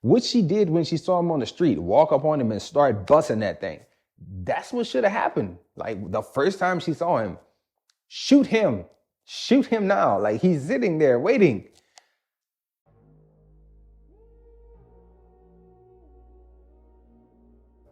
What she did when she saw him on the street, walk up on him and start busting that thing. That's what should have happened. Like the first time she saw him, shoot him now. Like he's sitting there waiting.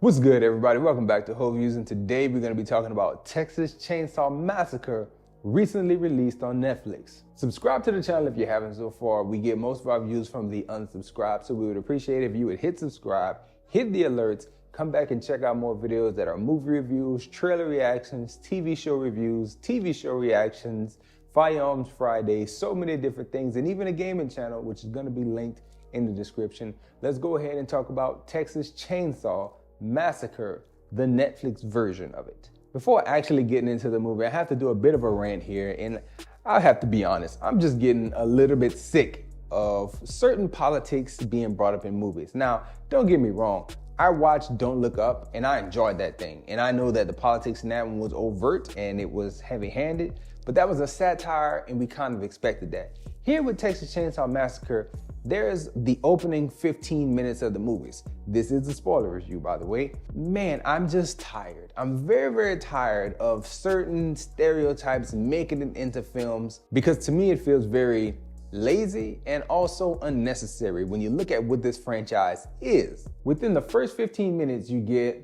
What's good, everybody? Welcome back to Whole Views, and today we're going to be talking about Texas Chainsaw Massacre, recently released on Netflix. Subscribe to the channel if you haven't so far. We get most of our views from the unsubscribed, so we would appreciate it if you would hit subscribe, hit the alerts, come back and check out more videos that are movie reviews, trailer reactions, TV show reviews, TV show reactions, Firearms Friday, so many different things, and even a gaming channel, which is going to be linked in the description. Let's go ahead and talk about Texas Chainsaw Massacre, the Netflix version of it. Before actually getting into the movie, I have to do a bit of a rant here, and I have to be honest, I'm just getting a little bit sick of certain politics being brought up in movies. Now, don't get me wrong, I watched Don't Look Up and I enjoyed that thing. And I know that the politics in that one was overt and it was heavy-handed, but that was a satire and we kind of expected that. Here with Texas Chainsaw Massacre, there's the opening 15 minutes of the movies. This is a spoiler review, by the way. Man, I'm just tired. I'm very, very tired of certain stereotypes making it into films, because to me it feels very lazy and also unnecessary when you look at what this franchise is. Within the first 15 minutes, you get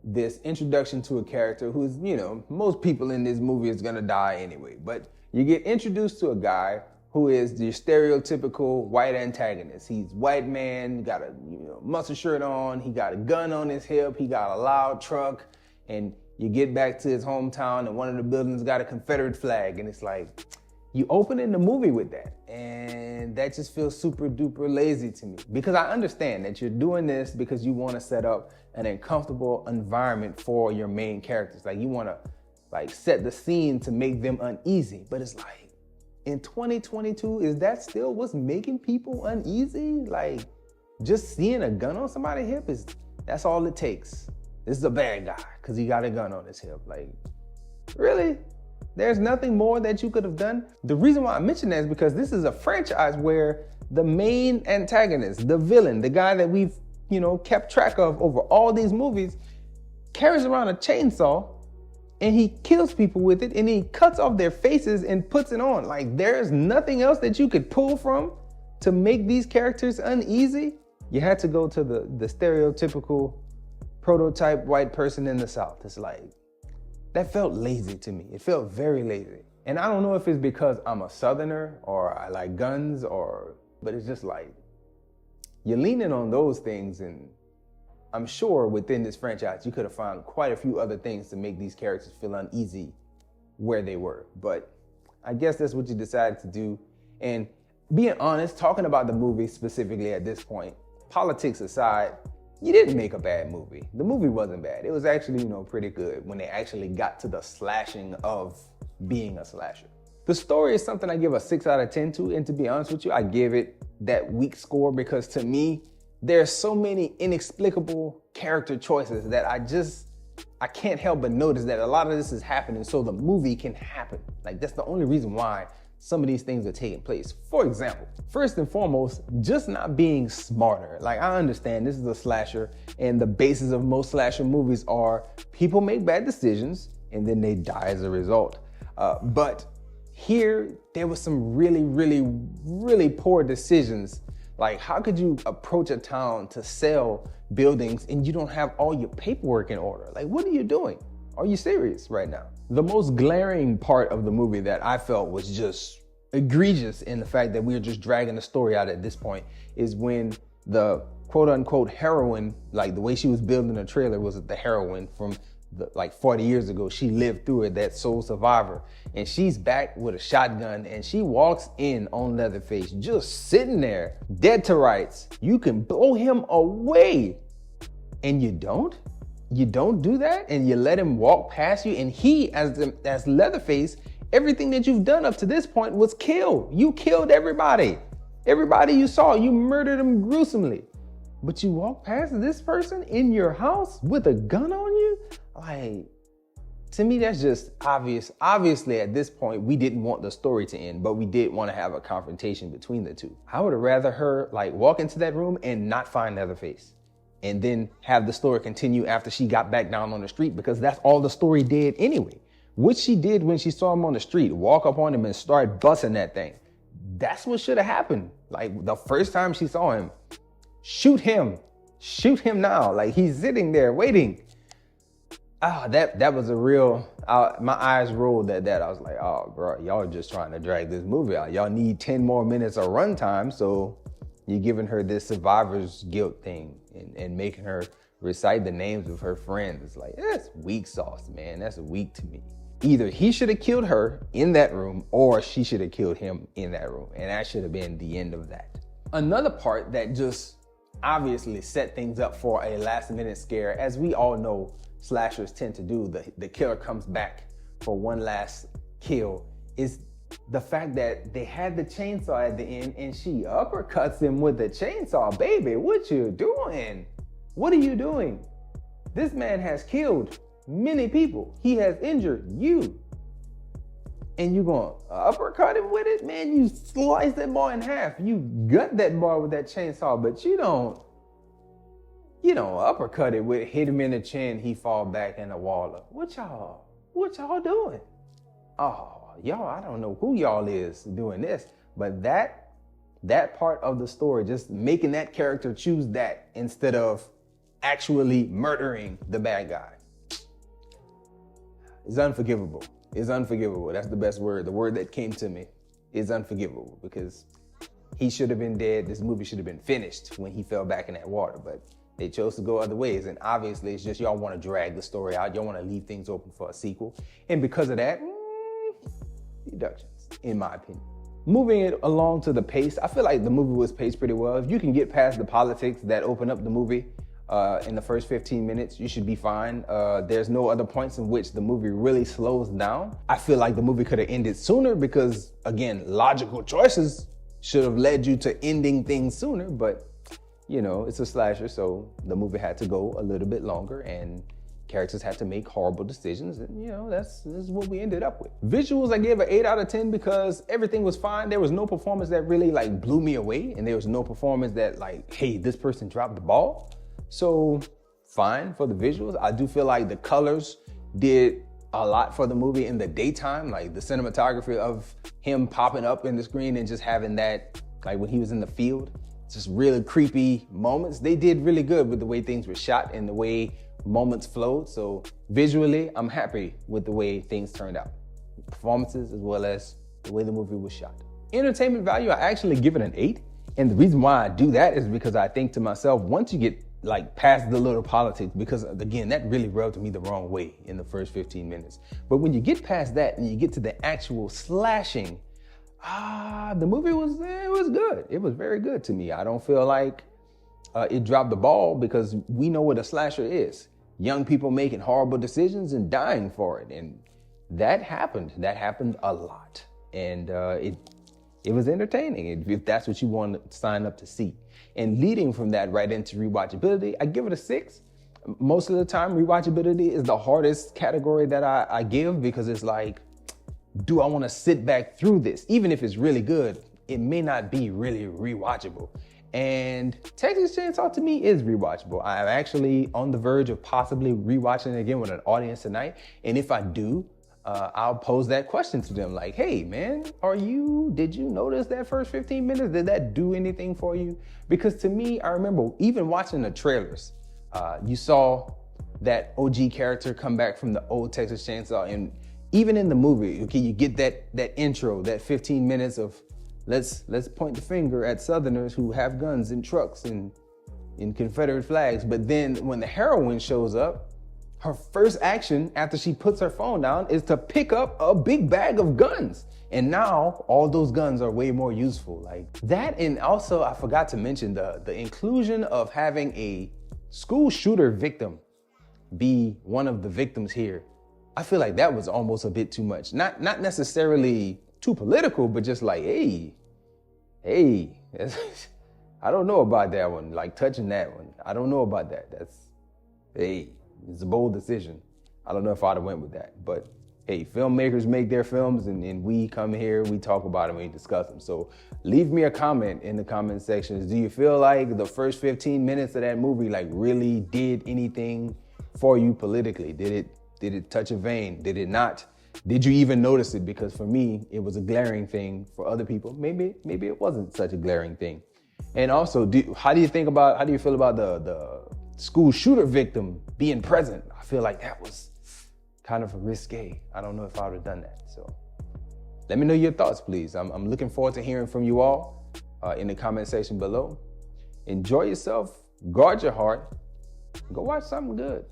this introduction to a character who's, most people in this movie is gonna die anyway, but you get introduced to a guy who is the stereotypical white antagonist. He's white man, got a muscle shirt on, he got a gun on his hip, he got a loud truck, and you get back to his hometown and one of the buildings got a Confederate flag, and it's like, you open in the movie with that, and that just feels super duper lazy to me. Because I understand that you're doing this because you want to set up an uncomfortable environment for your main characters. Like you want to set the scene to make them uneasy, but it's like, in 2022, is that still what's making people uneasy? Like, just seeing a gun on somebody's hip that's all it takes. This is a bad guy because he got a gun on his hip. Like, really? There's nothing more that you could have done? The reason why I mention that is because this is a franchise where the main antagonist, the villain, the guy that we've, kept track of over all these movies, carries around a chainsaw and he kills people with it, and he cuts off their faces and puts it on. Like, there's nothing else that you could pull from to make these characters uneasy. You had to go to the stereotypical prototype white person in the South. It's like, that felt lazy to me. It felt very lazy. And I don't know if it's because I'm a Southerner or I like guns, but it's just like, you're leaning on those things, and I'm sure within this franchise, you could have found quite a few other things to make these characters feel uneasy where they were. But I guess that's what you decided to do. And being honest, talking about the movie specifically at this point, politics aside, you didn't make a bad movie. The movie wasn't bad. It was actually, pretty good when they actually got to the slashing of being a slasher. The story is something I give a 6 out of 10 to. And to be honest with you, I give it that weak score because to me, there's so many inexplicable character choices that I can't help but notice that a lot of this is happening so the movie can happen. Like, that's the only reason why some of these things are taking place. For example, first and foremost, just not being smarter. Like, I understand this is a slasher, and the basis of most slasher movies are people make bad decisions and then they die as a result. But here, there was some really, really, really poor decisions. Like, how could you approach a town to sell buildings and you don't have all your paperwork in order? Like, what are you doing? Are you serious right now? The most glaring part of the movie that I felt was just egregious in the fact that we are just dragging the story out at this point is when the quote unquote heroine, like the way she was building a trailer was the heroine from 40 years ago. She lived through it, that sole survivor. And she's back with a shotgun and she walks in on Leatherface, just sitting there, dead to rights. You can blow him away. And you don't? You don't do that? And you let him walk past you? And he, as Leatherface, everything that you've done up to this point was kill. You killed everybody. Everybody you saw, you murdered them gruesomely. But you walk past this person in your house with a gun on you? Like, To me, that's just obvious. Obviously, at this point, we didn't want the story to end, but we did want to have a confrontation between the two. I would have rather her like walk into that room and not find Leatherface, and then have the story continue after she got back down on the street, because that's all the story did anyway. What she did when she saw him on the street, walk up on him and start busting that thing. That's what should have happened. Like the first time she saw him, shoot him now. Like he's sitting there waiting. That was a real, my eyes rolled at that. I was like, oh, bro, y'all are just trying to drag this movie out. Y'all need 10 more minutes of runtime, so you're giving her this survivor's guilt thing and making her recite the names of her friends. It's like, that's weak sauce, man. That's weak to me. Either he should have killed her in that room or she should have killed him in that room. And that should have been the end of that. Another part that just obviously set things up for a last minute scare, as we all know, slashers tend to do, the killer comes back for one last kill, is the fact that they had the chainsaw at the end and she uppercuts him with the chainsaw. Baby, what you doing? What are you doing? This man has killed many people. He has injured you. And you gonna uppercut him with it? Man, you slice that boy in half. You gut that boy with that chainsaw, but you don't uppercut it with, hit him in the chin, he fall back in the wall. What y'all doing? Oh, y'all, I don't know who y'all is doing this, but that part of the story, just making that character choose that instead of actually murdering the bad guy, is unforgivable. It's unforgivable. That's the best word. The word that came to me is unforgivable, because he should have been dead. This movie should have been finished when he fell back in that water, but they chose to go other ways. And obviously it's just y'all want to drag the story out. Y'all want to leave things open for a sequel. And because of that, deductions, in my opinion. Moving it along to the pace, I feel like the movie was paced pretty well. If you can get past the politics that open up the movie in the first 15 minutes, you should be fine. There's no other points in which the movie really slows down. I feel like the movie could have ended sooner because, again, logical choices should have led you to ending things sooner, but you know, it's a slasher, so the movie had to go a little bit longer and characters had to make horrible decisions, and you know, this is what we ended up with. Visuals, I gave an 8 out of 10 because everything was fine. There was no performance that really like blew me away, and there was no performance that like, hey, this person dropped the ball. So fine for the visuals. I do feel like the colors did a lot for the movie in the daytime, like the cinematography of him popping up in the screen and just having that, like when he was in the field, just really creepy moments. They did really good with the way things were shot and the way moments flowed. So visually, I'm happy with the way things turned out. Performances as well as the way the movie was shot. Entertainment value, I actually give it an 8. And the reason why I do that is because I think to myself, once you get like past the little politics, because again, that really rubbed me the wrong way in the first 15 minutes. But when you get past that and you get to the actual slashing, the movie was good. It was very good to me. I don't feel like it dropped the ball, because we know what a slasher is. Young people making horrible decisions and dying for it. And that happened. That happened a lot. And it was entertaining if that's what you want to sign up to see. And leading from that right into rewatchability, I give it a 6. Most of the time, rewatchability is the hardest category that I give, because it's like, do I want to sit back through this? Even if it's really good, it may not be really rewatchable. And Texas Chainsaw to me is rewatchable. I'm actually on the verge of possibly rewatching it again with an audience tonight. And if I do, I'll pose that question to them like, hey man, did you notice that first 15 minutes? Did that do anything for you? Because to me, I remember even watching the trailers, you saw that OG character come back from the old Texas Chainsaw, and even in the movie, okay, you get that intro, that 15 minutes of let's point the finger at Southerners who have guns and trucks and in Confederate flags. But then when the heroine shows up, her first action after she puts her phone down is to pick up a big bag of guns. And now all those guns are way more useful. Like that, and also I forgot to mention the inclusion of having a school shooter victim be one of the victims here. I feel like that was almost a bit too much. Not necessarily too political, but just like, hey, I don't know about that one. Like touching that one, I don't know about that. It's a bold decision. I don't know if I'd have went with that. But hey, filmmakers make their films, and we come here, we talk about them, we discuss them. So leave me a comment in the comment sections. Do you feel like the first 15 minutes of that movie like really did anything for you politically? Did it touch a vein? Did it not? Did you even notice it? Because for me, it was a glaring thing. For other people, maybe it wasn't such a glaring thing. And also, how do you feel about the school shooter victim being present? I feel like that was kind of risque. I don't know if I would have done that. So let me know your thoughts, please. I'm looking forward to hearing from you all in the comment section below. Enjoy yourself, guard your heart, go watch something good.